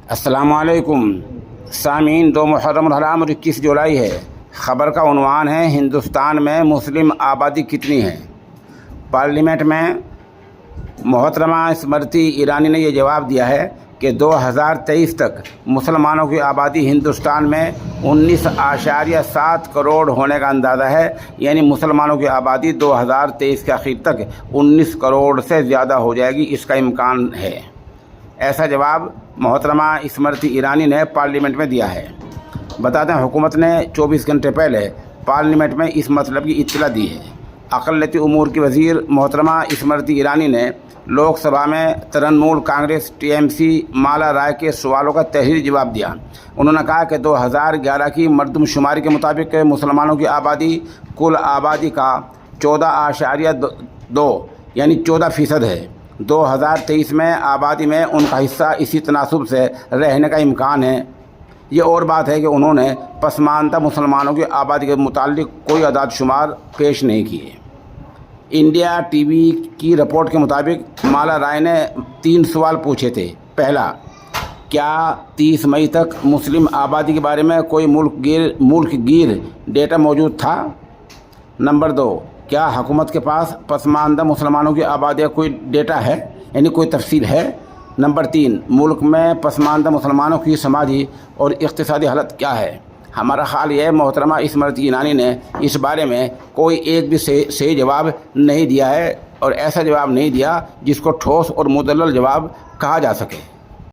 السلام علیکم سامعین، 2 محرم الحرام اور 21 جولائی ہے۔ خبر کا عنوان ہے ہندوستان میں مسلم آبادی کتنی ہے۔ پارلیمنٹ میں محترمہ اسمرتی ایرانی نے یہ جواب دیا ہے کہ 2023 تک مسلمانوں کی آبادی ہندوستان میں 19.7 کروڑ ہونے کا اندازہ ہے، یعنی مسلمانوں کی آبادی 2023 کے آخر تک 19 کروڑ سے زیادہ ہو جائے گی، اس کا امکان ہے۔ ایسا جواب محترمہ اسمرتی ایرانی نے پارلیمنٹ میں دیا ہے۔ بتاتے ہیں حکومت نے 24 گھنٹے پہلے پارلیمنٹ میں اس مطلب کی اطلاع دی ہے۔ اقلیتی امور کی وزیر محترمہ اسمرتی ایرانی نے لوک سبھا میں ترنمول کانگریس TMC مالا رائے کے سوالوں کا تحریری جواب دیا۔ انہوں نے کہا کہ 2011 کی مردم شماری کے مطابق مسلمانوں کی آبادی کل آبادی کا 14.2 یعنی 14% ہے۔ 2023 میں آبادی میں ان کا حصہ اسی تناسب سے رہنے کا امکان ہے۔ یہ اور بات ہے کہ انہوں نے پسماندہ مسلمانوں کی آبادی کے متعلق کوئی اعداد شمار پیش نہیں کیے۔ انڈیا TV کی رپورٹ کے مطابق مالا رائے نے 3 سوال پوچھے تھے۔ پہلا، کیا 30 مئی تک مسلم آبادی کے بارے میں کوئی ملک گیر ڈیٹا موجود تھا؟ نمبر 2، کیا حکومت کے پاس پسماندہ مسلمانوں کی آبادی کا کوئی ڈیٹا ہے، یعنی کوئی تفصیل ہے؟ نمبر 3، ملک میں پسماندہ مسلمانوں کی سماجی اور اقتصادی حالت کیا ہے؟ ہمارا خیال یہ ہے محترمہ اسمرتی ایرانی نے اس بارے میں کوئی ایک بھی صحیح جواب نہیں دیا ہے، اور ایسا جواب نہیں دیا جس کو ٹھوس اور مدلل جواب کہا جا سکے۔